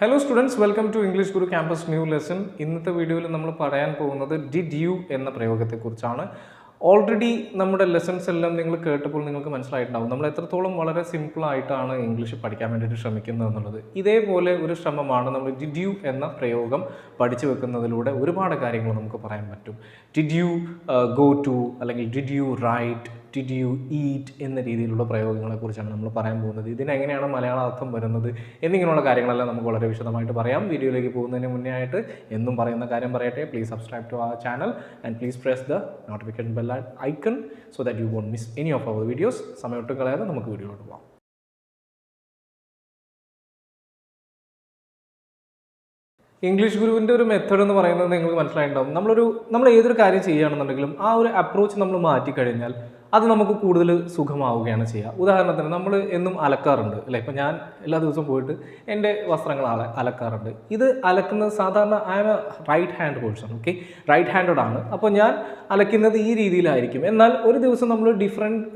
Hello students, welcome to English Guru Campus New Lesson. ഇന്നത്തെ വീഡിയോയിൽ നമ്മൾ പറയാൻ പോകുന്നത് ഡിഡ് യു എന്ന പ്രയോഗത്തെക്കുറിച്ചാണ്. ഓൾറെഡി നമ്മുടെ ലെസൺസ് എല്ലാം നിങ്ങൾ കേട്ടപ്പോൾ നിങ്ങൾക്ക് മനസ്സിലായിട്ടുണ്ടാവും നമ്മൾ എത്രത്തോളം വളരെ സിമ്പിളായിട്ടാണ് ഇംഗ്ലീഷ് പഠിക്കാൻ വേണ്ടിയിട്ട് ശ്രമിക്കുന്നത് എന്നുള്ളത്. ഇതേപോലെ ഒരു ശ്രമമാണ് നമ്മൾ ഡിഡ് യു എന്ന പ്രയോഗം പഠിച്ചു വെക്കുന്നതിലൂടെ ഒരുപാട് കാര്യങ്ങൾ നമുക്ക് പറയാൻ പറ്റും. ഡിഡ് യു ഗോ ടു അല്ലെങ്കിൽ did you write, did you eat എന്ന രീതിയിലുള്ള പ്രയോഗങ്ങളെക്കുറിച്ചാണ് നമ്മൾ പറയാൻ പോകുന്നത്. ഇതിനെങ്ങനെയാണ് മലയാള അർത്ഥം വരുന്നത് എന്നിങ്ങനെയുള്ള കാര്യങ്ങളെല്ലാം നമുക്ക് വളരെ വിശദമായിട്ട് പറയാം. വീഡിയോയിലേക്ക് പോകുന്നതിന് മുന്നേ ആയിട്ട് എന്നും പറയുന്ന കാര്യം പറയട്ടെ, please subscribe to our channel and please press the notification bell icon so that you won't miss any of our videos. സമയം കളയാതെ നമുക്ക് വീഡിയോയിലോട്ട് പോകാം. ഇംഗ്ലീഷ് ഗുരുവിൻ്റെ ഒരു മെത്തേഡ് എന്ന് പറയുന്നത് നിങ്ങൾക്ക് മനസ്സിലായിട്ടുണ്ടാവും. നമ്മൾ ഏതൊരു കാര്യം ചെയ്യുകയാണെന്നുണ്ടെങ്കിലും ആ ഒരു അപ്രോച്ച് നമ്മൾ മാറ്റിക്കഴിഞ്ഞാൽ അത് നമുക്ക് കൂടുതൽ സുഖമാവുകയാണ് ചെയ്യുക. ഉദാഹരണത്തിന് നമ്മൾ എന്നും അലക്കാറുണ്ട് അല്ലേ. ഇപ്പം ഞാൻ എല്ലാ ദിവസവും പോയിട്ട് എൻ്റെ വസ്ത്രങ്ങൾ അലക്കാറുണ്ട്. ഇത് അലക്കുന്നത് സാധാരണ I am a right hand person, okay, right handed ആണ്. അപ്പോൾ ഞാൻ അലക്കുന്നത് ഈ രീതിയിലായിരിക്കും. എന്നാൽ ഒരു ദിവസം നമ്മൾ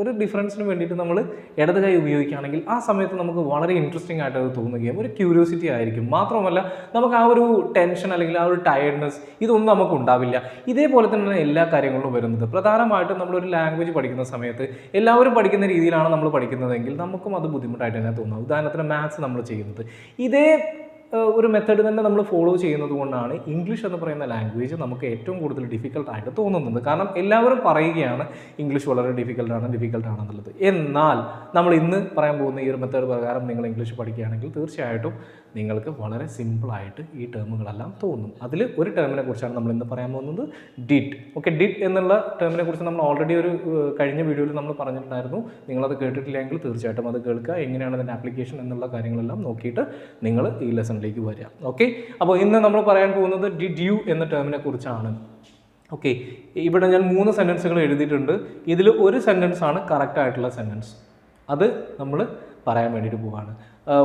ഒരു ഡിഫറൻസിന് വേണ്ടിയിട്ട് നമ്മൾ ഇടത് കൈ ഉപയോഗിക്കുകയാണെങ്കിൽ ആ സമയത്ത് നമുക്ക് വളരെ ഇൻട്രസ്റ്റിംഗ് ആയിട്ട് അത് തോന്നുകയും ഒരു ക്യൂരിയോസിറ്റി ആയിരിക്കും. മാത്രമല്ല നമുക്ക് ആ ഒരു ടെൻഷൻ അല്ലെങ്കിൽ ആ ഒരു ടയർഡ്നെസ് ഇതൊന്നും നമുക്ക് ഉണ്ടാവില്ല. ഇതേപോലെ തന്നെ എല്ലാ കാര്യങ്ങളിലും വരുന്നത്. പ്രധാനമായിട്ടും നമ്മളൊരു ലാംഗ്വേജ് പഠിക്കുന്ന സമയത്ത് എല്ലാവരും പഠിക്കുന്ന രീതിയിലാണ് നമ്മൾ പഠിക്കുന്നതെങ്കിൽ നമുക്കും അത് ബുദ്ധിമുട്ടായിട്ട് തന്നെ തോന്നാം. ഉദാഹരണത്തിന് മാത്സ് നമ്മൾ ചെയ്യുന്നത് ഇതേ ഒരു മെത്തേഡ് തന്നെ നമ്മൾ ഫോളോ ചെയ്യുന്നത് കൊണ്ടാണ് ഇംഗ്ലീഷ് എന്ന് പറയുന്ന ലാംഗ്വേജ് നമുക്ക് ഏറ്റവും കൂടുതൽ ഡിഫിക്കൽട്ടായിട്ട് തോന്നുന്നത്. കാരണം എല്ലാവരും പറയുകയാണ് ഇംഗ്ലീഷ് വളരെ ഡിഫിക്കൽട്ടാണെന്നുള്ളത്. എന്നാൽ നമ്മൾ ഇന്ന് പറയാൻ പോകുന്ന ഈ ഒരു മെത്തേഡ് പ്രകാരം നിങ്ങൾ ഇംഗ്ലീഷ് പഠിക്കുകയാണെങ്കിൽ തീർച്ചയായിട്ടും നിങ്ങൾക്ക് വളരെ സിമ്പിളായിട്ട് ഈ ടേമുകളെല്ലാം തോന്നും. അതിൽ ഒരു ടേമിനെ കുറിച്ചാണ് നമ്മൾ ഇന്ന് പറയാൻ പോകുന്നത്, ഡിഡ്. ഓക്കെ, ഡിഡ് എന്നുള്ള ടേമിനെ കുറിച്ച് നമ്മൾ ഓൾറെഡി ഒരു കഴിഞ്ഞ വീഡിയോയിൽ നമ്മൾ പറഞ്ഞിട്ടുണ്ടായിരുന്നു. നിങ്ങളത് കേട്ടിട്ടില്ലെങ്കിൽ തീർച്ചയായിട്ടും അത് കേൾക്കുക. എങ്ങനെയാണ് അതിൻ്റെ ആപ്ലിക്കേഷൻ എന്നുള്ള കാര്യങ്ങളെല്ലാം നോക്കിയിട്ട് നിങ്ങൾ ഈ ലെസണിലേക്ക് വരിക. ഓക്കെ, അപ്പോൾ ഇന്ന് നമ്മൾ പറയാൻ പോകുന്നത് ഡിഡ് യു എന്ന ടേമിനെ കുറിച്ചാണ്. ഓക്കെ, ഇവിടെ ഞാൻ 3 സെൻറ്റൻസുകൾ എഴുതിയിട്ടുണ്ട്. ഇതിൽ ഒരു സെൻറ്റൻസ് ആണ് കറക്റ്റ് ആയിട്ടുള്ള സെൻറ്റൻസ്. അത് നമ്മൾ പറയാൻ വേണ്ടിയിട്ട് പോവുകയാണ്.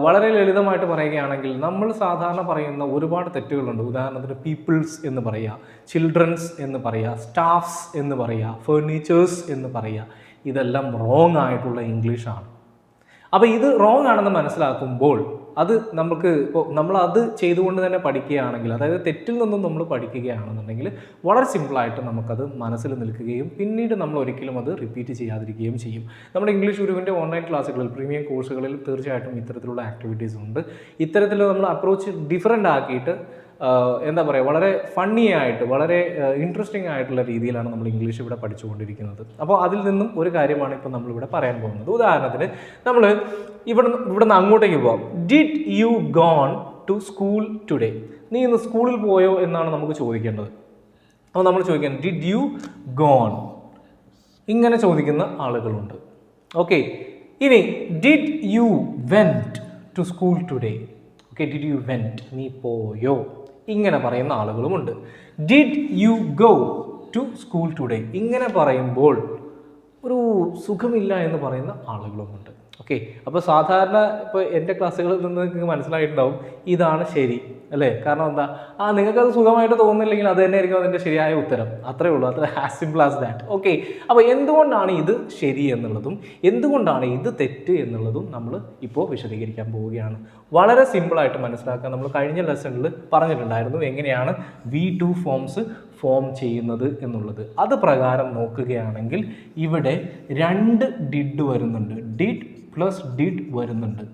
വളരെ ലളിതമായിട്ട് പറയുകയാണെങ്കിൽ നമ്മൾ സാധാരണ പറയുന്ന ഒരുപാട് തെറ്റുകളുണ്ട്. ഉദാഹരണത്തിന് പീപ്പിൾസ് എന്ന് പറയുക, ചിൽഡ്രൻസ് എന്ന് പറയുക, സ്റ്റാഫ്സ് എന്ന് പറയുക, ഫേർണിച്ചേഴ്സ് എന്ന് പറയുക. ഇതെല്ലാം റോങ് ആയിട്ടുള്ള ഇംഗ്ലീഷാണ്. അപ്പോൾ ഇത് റോങ് ആണെന്ന് മനസ്സിലാക്കുമ്പോൾ അത് നമുക്ക് ഇപ്പോൾ നമ്മളത് ചെയ്തുകൊണ്ട് തന്നെ പഠിക്കുകയാണെങ്കിൽ, അതായത് തെറ്റിൽ നിന്നും നമ്മൾ പഠിക്കുകയാണെന്നുണ്ടെങ്കിൽ വളരെ സിമ്പിളായിട്ട് നമുക്കത് മനസ്സിൽ നിൽക്കുകയും പിന്നീട് നമ്മൾ ഒരിക്കലും അത് റിപ്പീറ്റ് ചെയ്യാതിരിക്കുകയും ചെയ്യും. നമ്മുടെ ഇംഗ്ലീഷ് ഗുരുവിൻ്റെ ഓൺലൈൻ ക്ലാസ്സുകളിൽ, പ്രീമിയം കോഴ്സുകളിൽ തീർച്ചയായിട്ടും ഇത്തരത്തിലുള്ള ആക്ടിവിറ്റീസ് ഉണ്ട്. ഇത്തരത്തിൽ നമ്മൾ അപ്രോച്ച് ഡിഫറൻ്റ് ആക്കിയിട്ട് എന്താ പറയുക, വളരെ ഫണ്ണി ആയിട്ട് വളരെ ഇൻട്രസ്റ്റിംഗ് ആയിട്ടുള്ള രീതിയിലാണ് നമ്മൾ ഇംഗ്ലീഷ് ഇവിടെ പഠിച്ചുകൊണ്ടിരിക്കുന്നത്. അപ്പോൾ അതിൽ നിന്നും ഒരു കാര്യമാണ് ഇപ്പോൾ നമ്മളിവിടെ പറയാൻ പോകുന്നത്. ഉദാഹരണത്തിന് നമ്മൾ ഇവിടുന്ന് അങ്ങോട്ടേക്ക് പോകാം. Did you gone to school today? നീ ഇന്ന് സ്കൂളിൽ പോയോ എന്നാണ് നമുക്ക് ചോദിക്കേണ്ടത്. അപ്പോൾ നമ്മൾ ചോദിക്കാൻ ഡിഡ് യു ഗോൺ, ഇങ്ങനെ ചോദിക്കുന്ന ആളുകളുണ്ട്. ഓക്കെ, ഇനി did you went to school today? Okay, did you went, നീ പോയോ, ഇങ്ങനെ പറയുന്ന ആളുകളുമുണ്ട്. Did you go to school today? ഇങ്ങനെ പറയുമ്പോൾ ഒരു സുഖമില്ല എന്ന് പറയുന്ന ആളുകളുമുണ്ട്. ഓക്കെ, അപ്പോൾ സാധാരണ ഇപ്പോൾ എൻ്റെ ക്ലാസ്സുകളിൽ നിന്ന് നിങ്ങൾക്ക് മനസ്സിലായിട്ടുണ്ടാവും ഇതാണ് ശരി അല്ലേ. കാരണം എന്താ, നിങ്ങൾക്കത് സുഖമായിട്ട് തോന്നുന്നില്ലെങ്കിൽ അത് തന്നെ ആയിരിക്കും അതിൻ്റെ ശരിയായ ഉത്തരം. അത്രേ ഉള്ളൂ, അത്ര as simple as that. Okay, അപ്പോൾ എന്തുകൊണ്ടാണ് ഇത് ശരി എന്നുള്ളതും എന്തുകൊണ്ടാണ് ഇത് തെറ്റ് എന്നുള്ളതും നമ്മൾ ഇപ്പോൾ വിശദീകരിക്കാൻ പോവുകയാണ്. വളരെ സിമ്പിളായിട്ട് മനസ്സിലാക്കാൻ നമ്മൾ കഴിഞ്ഞ ലെസണിൽ പറഞ്ഞിട്ടുണ്ടായിരുന്നു എങ്ങനെയാണ് V2 ഫോംസ് ഫോം ചെയ്യുന്നത് എന്നുള്ളത്. അത് പ്രകാരം നോക്കുകയാണെങ്കിൽ ഇവിടെ 2 ഡിഡ് വരുന്നുണ്ട്, ഡിഡ് പ്ലസ് ഡിഡ് വരുന്നുണ്ട്.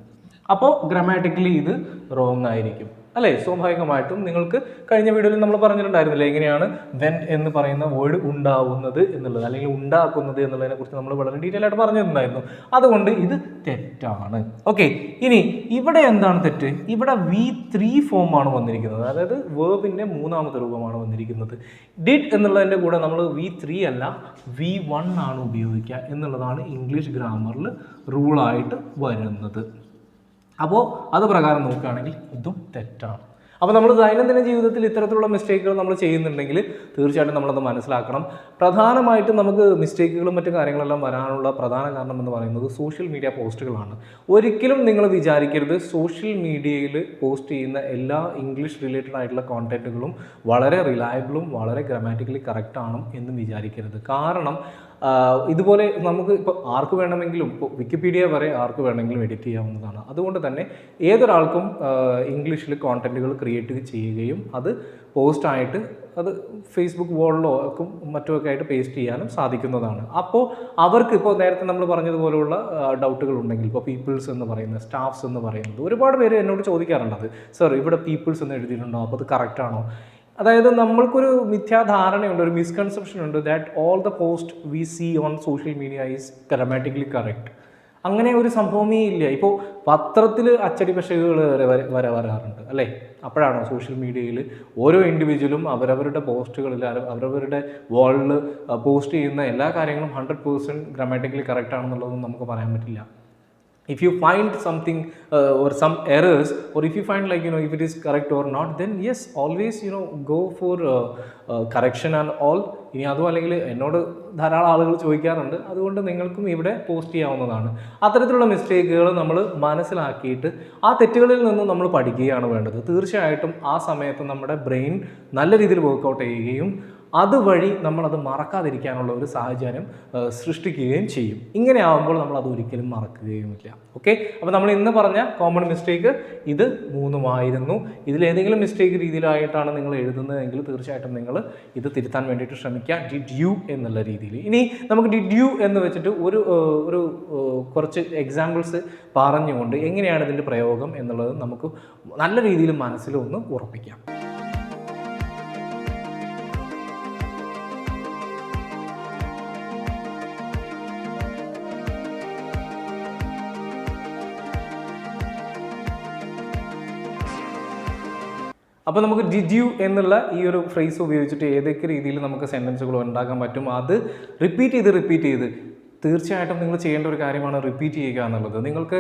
അപ്പോൾ ഗ്രാമാറ്റിക്കലി ഇത് റോങ് ആയിരിക്കും അല്ലേ. സ്വാഭാവികമായിട്ടും നിങ്ങൾക്ക് കഴിഞ്ഞ വീഡിയോയിൽ നമ്മൾ പറഞ്ഞിട്ടുണ്ടായിരുന്നില്ല എങ്ങനെയാണ് വെൻ എന്ന് പറയുന്ന വേർഡ് ഉണ്ടാവുന്നത് എന്നുള്ളത്, അല്ലെങ്കിൽ ഉണ്ടാക്കുന്നത് എന്നുള്ളതിനെ കുറിച്ച് നമ്മൾ വളരെ ഡീറ്റെയിൽ ആയിട്ട് പറഞ്ഞിട്ടുണ്ടായിരുന്നു. അതുകൊണ്ട് ഇത് തെറ്റാണ്. ഓക്കെ, ഇനി ഇവിടെ എന്താണ് തെറ്റ്? ഇവിടെ V3 ഫോമാണ് വന്നിരിക്കുന്നത്, അതായത് വേർബിൻ്റെ 3ാമത്തെ രൂപമാണ് വന്നിരിക്കുന്നത്. ഡിഡ് എന്നുള്ളതിൻ്റെ കൂടെ നമ്മൾ V3 അല്ല V1 ആണ് ഉപയോഗിക്കുക എന്നുള്ളതാണ് ഇംഗ്ലീഷ് ഗ്രാമറിൽ റൂളായിട്ട് വരുന്നത്. അപ്പോൾ അത് പ്രകാരം നോക്കുകയാണെങ്കിൽ ഇതും തെറ്റാണ്. അപ്പോൾ നമ്മൾ ദൈനംദിന ജീവിതത്തിൽ ഇത്തരത്തിലുള്ള മിസ്റ്റേക്കുകൾ നമ്മൾ ചെയ്യുന്നുണ്ടെങ്കിൽ തീർച്ചയായിട്ടും നമ്മളത് മനസ്സിലാക്കണം. പ്രധാനമായിട്ടും നമുക്ക് മിസ്റ്റേക്കുകളും മറ്റു കാര്യങ്ങളെല്ലാം വരാനുള്ള പ്രധാന കാരണം എന്ന് പറയുന്നത് സോഷ്യൽ മീഡിയ പോസ്റ്റുകളാണ്. ഒരിക്കലും നിങ്ങൾ വിചാരിക്കരുത് സോഷ്യൽ മീഡിയയിൽ പോസ്റ്റ് ചെയ്യുന്ന എല്ലാ ഇംഗ്ലീഷ് റിലേറ്റഡ് ആയിട്ടുള്ള കോണ്ടന്റുകളും വളരെ റിലയബിളും വളരെ ഗ്രാമാറ്റിക്കലി കറക്റ്റാണ് എന്നും വിചാരിക്കരുത്. കാരണം ഇതുപോലെ നമുക്ക് ഇപ്പോൾ ആർക്ക് വേണമെങ്കിലും ഇപ്പോൾ വിക്കിപീഡിയ വരെ ആർക്ക് വേണമെങ്കിലും എഡിറ്റ് ചെയ്യാവുന്നതാണ്. അതുകൊണ്ട് തന്നെ ഏതൊരാൾക്കും ഇംഗ്ലീഷിൽ കോണ്ടൻറ്റുകൾ ക്രിയേറ്റ് ചെയ്യുകയും അത് പോസ്റ്റായിട്ട് അത് ഫേസ്ബുക്ക് വാളിലോ ഒക്കെ മറ്റുമൊക്കെ ആയിട്ട് പേസ്റ്റ് ചെയ്യാനും സാധിക്കുന്നതാണ്. അപ്പോൾ അവർക്ക് ഇപ്പോൾ നേരത്തെ നമ്മൾ പറഞ്ഞതുപോലെയുള്ള ഡൗട്ടുകൾ ഉണ്ടെങ്കിൽ ഇപ്പോൾ പീപ്പിൾസ് എന്ന് പറയുന്നത്, സ്റ്റാഫ്സ് എന്ന് പറയുന്നത്, ഒരുപാട് പേര് എന്നോട് ചോദിക്കാറുണ്ട് അത്, സർ ഇവിടെ പീപ്പിൾസ് എന്ന് എഴുതിയിട്ടുണ്ടോ, അപ്പോൾ അത് കറക്റ്റാണോ? അതായത് നമ്മൾക്കൊരു മിഥ്യാധാരണയുണ്ട്, ഒരു മിസ്കൺസെപ്ഷൻ ഉണ്ട് that all the post we see on social media is grammatically correct. അങ്ങനെ ഒരു സംഭവമേ ഇല്ല. ഇപ്പോൾ പത്രത്തിൽ അച്ചടി പിശകുകൾ വരെ വരാറുണ്ട് അല്ലേ? അപ്പോഴാണോ സോഷ്യൽ മീഡിയയിൽ ഓരോ ഇൻഡിവിജ്വലും അവരവരുടെ പോസ്റ്റുകളിൽ അവരവരുടെ വാളിൽ പോസ്റ്റ് ചെയ്യുന്ന എല്ലാ കാര്യങ്ങളും 100% ഗ്രാമാറ്റിക്കലി കറക്റ്റ് ആണെന്നുള്ളതൊന്നും നമുക്ക് പറയാൻ പറ്റില്ല. If you find something or some errors, or if you find like if it is correct or not, then yes, always go for correction and all. ഇനി അതും അല്ലെങ്കിൽ എന്നോട് ധാരാളം ആളുകൾ ചോദിക്കാറുണ്ട്, അതുകൊണ്ട് നിങ്ങൾക്കും ഇവിടെ പോസ്റ്റ് ചെയ്യാവുന്നതാണ്. അത്തരത്തിലുള്ള മിസ്റ്റേക്കുകൾ നമ്മൾ മനസ്സിലാക്കിയിട്ട് ആ തെറ്റുകളിൽ നിന്നും നമ്മൾ പഠിക്കുകയാണ് വേണ്ടത്. തീർച്ചയായിട്ടും ആ സമയത്ത് നമ്മുടെ ബ്രെയിൻ നല്ല രീതിയിൽ വർക്കൗട്ട് ചെയ്യുകയും അതുവഴി നമ്മളത് മറക്കാതിരിക്കാനുള്ള ഒരു സാഹചര്യം സൃഷ്ടിക്കുകയും ചെയ്യും. ഇങ്ങനെ ആകുമ്പോൾ നമ്മൾ അത് ഒരിക്കലും മറക്കുകയുമില്ല. ഓക്കെ, അപ്പോൾ നമ്മൾ ഇന്ന് പറഞ്ഞ കോമൺ മിസ്റ്റേക്ക് ഇത് 3 ഇതിലേതെങ്കിലും മിസ്റ്റേക്ക് രീതിയിലായിട്ടാണ് നിങ്ങൾ എഴുതുന്നതെങ്കിൽ തീർച്ചയായിട്ടും നിങ്ങൾ ഇത് തിരുത്താൻ വേണ്ടിയിട്ട് ശ്രമിക്കുക, ഡിഡ് യു എന്നുള്ള രീതിയിൽ. ഇനി നമുക്ക് ഡിഡ് യു എന്ന് വെച്ചിട്ട് ഒരു കുറച്ച് എക്സാമ്പിൾസ് പറഞ്ഞുകൊണ്ട് എങ്ങനെയാണ് ഇതിൻ്റെ പ്രയോഗം എന്നുള്ളത് നമുക്ക് നല്ല രീതിയിൽ മനസ്സിലൊന്ന് ഉറപ്പിക്കാം. അപ്പോൾ നമുക്ക് ഡിഡ് യു എന്നുള്ള ഈ ഒരു ഫ്രേസ് ഉപയോഗിച്ചിട്ട് ഏതൊക്കെ രീതിയിൽ നമുക്ക് സെൻറ്റൻസുകൾ ഉണ്ടാക്കാൻ പറ്റും, അത് റിപ്പീറ്റ് ചെയ്ത് തീർച്ചയായിട്ടും നിങ്ങൾ ചെയ്യേണ്ട ഒരു കാര്യമാണ് റിപ്പീറ്റ് ചെയ്യുക എന്നുള്ളത്. നിങ്ങൾക്ക്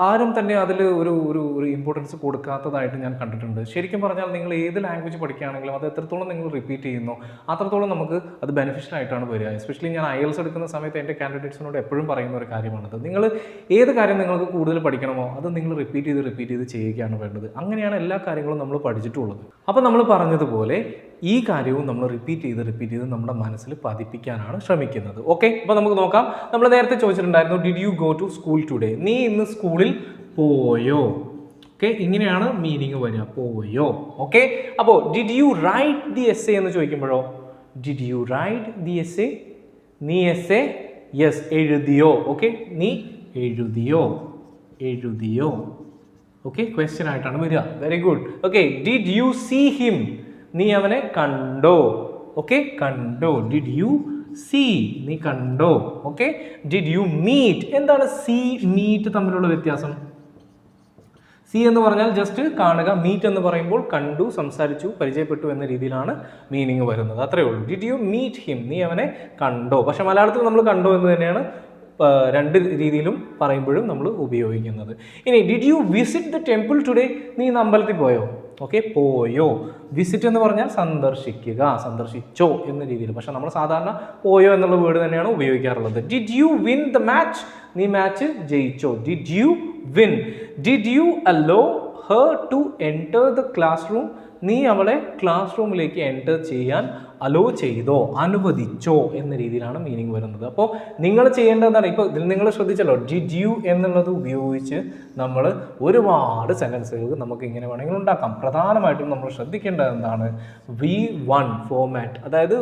ആരും തന്നെ അതിൽ ഒരു ഇമ്പോർട്ടൻസ് കൊടുക്കാത്തതായിട്ട് ഞാൻ കണ്ടിട്ടുണ്ട്. ശരിക്കും പറഞ്ഞാൽ നിങ്ങൾ ഏത് ലാംഗ്വേജ് പഠിക്കുകയാണെങ്കിലും അത് എത്രത്തോളം നിങ്ങൾ റിപ്പീറ്റ് ചെയ്യുന്നു അത്രത്തോളം നമുക്ക് അത് ബെനിഫിഷ്യൽ ആയിട്ടാണ് വരിക. എസ്പെഷ്യലി ഞാൻ IELTS എടുക്കുന്ന സമയത്ത് എൻ്റെ കാൻഡിഡേറ്റ്സിനോട് എപ്പോഴും പറയുന്ന ഒരു കാര്യമാണത്. നിങ്ങൾ ഏത് കാര്യം നിങ്ങൾക്ക് കൂടുതൽ പഠിക്കണമോ അത് നിങ്ങൾ റിപ്പീറ്റ് ചെയ്ത് ചെയ്യുകയാണ് വേണ്ടത്. അങ്ങനെയാണ് എല്ലാ കാര്യങ്ങളും നമ്മൾ പഠിച്ചിട്ടുള്ളത്. അപ്പോൾ നമ്മൾ പറഞ്ഞതുപോലെ ഈ കാര്യവും നമ്മൾ റിപ്പീറ്റ് ചെയ്ത് നമ്മുടെ മനസ്സിൽ പതിപ്പിക്കാനാണ് ശ്രമിക്കുന്നത്. ഓക്കെ, അപ്പോൾ നമുക്ക് നോക്കാം. നമ്മൾ നേരത്തെ ചോദിച്ചിട്ടുണ്ടായിരുന്നു, did you go to school today? നീ ഇന്ന് സ്കൂളിൽ പോയോ? ഓക്കെ, ഇങ്ങനെയാണ് മീനിങ് വരിക, പോയോ. ഓക്കെ, അപ്പോൾ did you write the essay എന്ന് ചോദിക്കുമ്പോഴോ, did you write the essay? നീ എസ്സേ യെസ് എഴുതിയോ? ഓക്കെ, നീ എഴുതിയോ? ഓക്കെ, ക്വസ്റ്റ്യൻ ആയിട്ടാണ് വരിക. Very good. Okay, did you see him? നീ അവനെ കണ്ടോ? ഓക്കെ, കണ്ടോ. Did you see? നീ കണ്ടോ? Okay, did you meet? എന്താണ് സീ മീറ്റ് തമ്മിലുള്ള വ്യത്യാസം? സി എന്ന് പറഞ്ഞാൽ ജസ്റ്റ് കാണുക, മീറ്റ് എന്ന് പറയുമ്പോൾ കണ്ടു, സംസാരിച്ചു, പരിചയപ്പെട്ടു എന്ന രീതിയിലാണ് മീനിങ് വരുന്നത്. അത്രയേ ഉള്ളൂ. Did you meet him? നീ അവനെ കണ്ടോ. പക്ഷെ മലയാളത്തിൽ നമ്മൾ കണ്ടോ എന്ന് തന്നെയാണ് രണ്ട് രീതിയിലും പറയുമ്പോഴും നമ്മൾ ഉപയോഗിക്കുന്നത്. ഇനി did you visit the temple today? നീ ഇന്ന് അമ്പലത്തിൽ പോയോ? ഓക്കെ, പോയോ. വിസിറ്റ് എന്ന് പറഞ്ഞാൽ സന്ദർശിക്കുക, സന്ദർശിച്ചോ എന്ന രീതിയിൽ. പക്ഷെ നമ്മൾ സാധാരണ പോയോ എന്നുള്ള വേർഡ് തന്നെയാണ് ഉപയോഗിക്കാറുള്ളത്. Did you win the match? നീ മാച്ച് ജയിച്ചോ? Did you win. Did you allow her to enter the classroom? നീ അവളെ ക്ലാസ് റൂമിലേക്ക് എൻറ്റർ ചെയ്യാൻ അലോ ചെയ്തോ, അനുവദിച്ചോ എന്ന രീതിയിലാണ് മീനിങ് വരുന്നത്. അപ്പോൾ നിങ്ങൾ ചെയ്യേണ്ടതാണ്, ഇപ്പോൾ ഇതിൽ നിങ്ങൾ ശ്രദ്ധിച്ചല്ലോ, ഡിഡ് യു എന്നുള്ളത് ഉപയോഗിച്ച് നമ്മൾ ഒരുപാട് സെൻറ്റൻസുകൾ നമുക്ക് ഇങ്ങനെ വേണമെങ്കിൽ ഉണ്ടാക്കാം. പ്രധാനമായിട്ടും നമ്മൾ ശ്രദ്ധിക്കേണ്ടത് എന്താണ്? V1 ഫോമാറ്റ്, അതായത്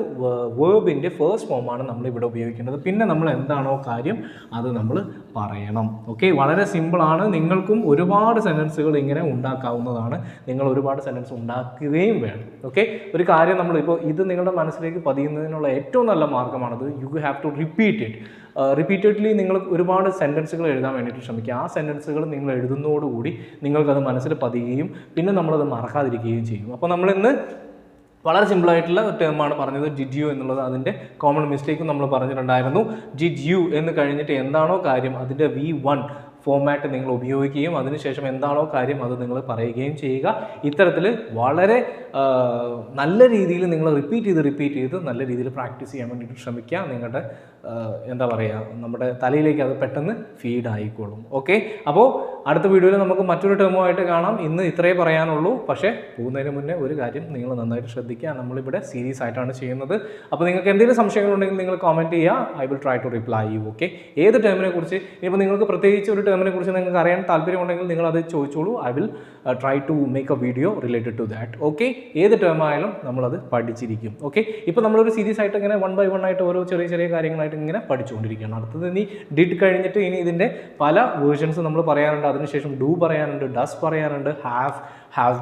വേർബിൻ്റെ ഫസ്റ്റ് ഫോമാണ് നമ്മൾ ഇവിടെ ഉപയോഗിക്കേണ്ടത്. പിന്നെ നമ്മൾ എന്താണോ കാര്യം അത് നമ്മൾ പറയണം. ഓക്കെ, വളരെ സിമ്പിളാണ്. നിങ്ങൾക്കും ഒരുപാട് സെൻറ്റൻസുകൾ ഇങ്ങനെ ഉണ്ടാക്കാവുന്നതാണ്. നിങ്ങൾ ഒരുപാട് സെൻറ്റൻസ് ഉണ്ടാക്കുകയും വേണം. ഓക്കെ, ഒരു കാര്യം നമ്മളിപ്പോൾ ഇത് നിങ്ങളുടെ മനസ്സിലേക്ക് പതിയുന്നതിനുള്ള ഏറ്റവും നല്ല മാർഗ്ഗമാണത്. You have to repeat it. Repeatedly നിങ്ങൾ ഒരുപാട് സെൻറ്റൻസുകൾ എഴുതാൻ വേണ്ടിയിട്ട് ശ്രമിക്കുക. ആ സെൻറ്റൻസുകൾ നിങ്ങൾ എഴുതുന്നതോടുകൂടി നിങ്ങൾക്കത് മനസ്സിൽ പതിയുകയും പിന്നെ നമ്മളത് മറക്കാതിരിക്കുകയും ചെയ്യും. അപ്പോൾ നമ്മളിന്ന് വളരെ സിമ്പിളായിട്ടുള്ള ഒരു ടേമാണ് പറഞ്ഞത്, ഡിഡ് യു എന്നുള്ളത്. അതിൻ്റെ കോമൺ മിസ്റ്റേക്കും നമ്മൾ പറഞ്ഞിട്ടുണ്ടായിരുന്നു. ഡിഡ് യു എന്ന് കഴിഞ്ഞിട്ട് എന്താണോ കാര്യം അതിൻ്റെ V1 ഫോമാറ്റ് നിങ്ങൾ ഉപയോഗിക്കുകയും അതിനുശേഷം എന്താണോ കാര്യം അത് നിങ്ങൾ പറയുകയും ചെയ്യുക. ഇത്തരത്തിൽ വളരെ നല്ല രീതിയിൽ നിങ്ങൾ റിപ്പീറ്റ് ചെയ്ത് നല്ല രീതിയിൽ പ്രാക്ടീസ് ചെയ്യാൻ വേണ്ടിയിട്ട് ശ്രമിക്കുക. നിങ്ങളുടെ എന്താ പറയുക, നമ്മുടെ തലയിലേക്ക് അത് പെട്ടെന്ന് ഫീഡ് ആയിക്കോളും. ഓക്കെ, അപ്പോൾ അടുത്ത വീഡിയോയിൽ നമുക്ക് മറ്റൊരു ടേമുമായിട്ട് കാണാം. ഇന്ന് ഇത്രയേ പറയാനുള്ളൂ. പക്ഷേ പോകുന്നതിന് മുന്നേ ഒരു കാര്യം നിങ്ങൾ നന്നായിട്ട് ശ്രദ്ധിക്കുക. നമ്മളിവിടെ സീരീസ് ആയിട്ടാണ് ചെയ്യുന്നത്. അപ്പോൾ നിങ്ങൾക്ക് എന്തെങ്കിലും സംശയങ്ങളുണ്ടെങ്കിൽ നിങ്ങൾ കമൻറ്റ് ചെയ്യുക. I will try to reply you. Okay, ഏത് ടേമിനെ കുറിച്ച് ഇപ്പോൾ നിങ്ങൾക്ക് പ്രത്യേകിച്ച് ഒരു ടേമിനെ കുറിച്ച് നിങ്ങൾക്ക് അറിയാൻ താല്പര്യമുണ്ടെങ്കിൽ നിങ്ങൾ അത് ചോദിച്ചോളൂ. I will try to make a video related to that. Okay, ഏത് ടേം ആയാലും നമ്മളത് പഠിച്ചിരിക്കും. ഓക്കെ, ഇപ്പോൾ നമ്മളൊരു സീരീസ് ആയിട്ട് ഇങ്ങനെ 1 by 1 ആയിട്ട് ഓരോ ചെറിയ ചെറിയ കാര്യങ്ങളായിട്ട് ഇങ്ങനെ പഠിച്ചുകൊണ്ടിരിക്കുകയാണ്. അടുത്തത് ഇനി ഡിഡ് കഴിഞ്ഞിട്ട് ഇനി ഇതിൻ്റെ പല വേർഷൻസ് നമ്മൾ പറയാനുണ്ട്. അതിനുശേഷം ഡു പറയാനുണ്ട്, ഡസ് പറയാനുണ്ട്, ഹാവ്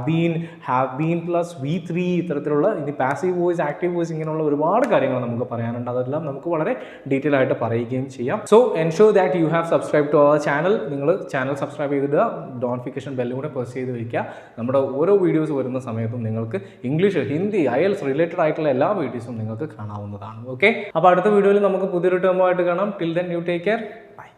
ബീൻ പ്ലസ് V3 ഇത്തരത്തിലുള്ള ഇനി പാസീവ് വോയിസ്, ആക്റ്റീവ് വോയിസ്, ഇങ്ങനെയുള്ള ഒരുപാട് കാര്യങ്ങൾ നമുക്ക് പറയാനുണ്ട്. അതെല്ലാം നമുക്ക് വളരെ ഡീറ്റെയിൽ ആയിട്ട് പറയുകയും ചെയ്യാം. So ensure that you have subscribe to our channel. നിങ്ങൾ ചാനൽ സബ്സ്ക്രൈബ് ചെയ്തിടുക, നോട്ടിഫിക്കേഷൻ ബെല്ലും കൂടെ പ്രസ് ചെയ്ത് വയ്ക്കുക. നമ്മുടെ ഓരോ വീഡിയോസ് വരുന്ന സമയത്തും നിങ്ങൾക്ക് ഇംഗ്ലീഷ്, ഹിന്ദി, IELTS റിലേറ്റഡ് ആയിട്ടുള്ള എല്ലാ വീഡിയോസും നിങ്ങൾക്ക് കാണാവുന്നതാണ്. ഓക്കെ, അപ്പോൾ അടുത്ത വീഡിയോയിൽ നമുക്ക് പുതിയൊരു ടേമുമായിട്ട് കാണാം. Till then you take care. By.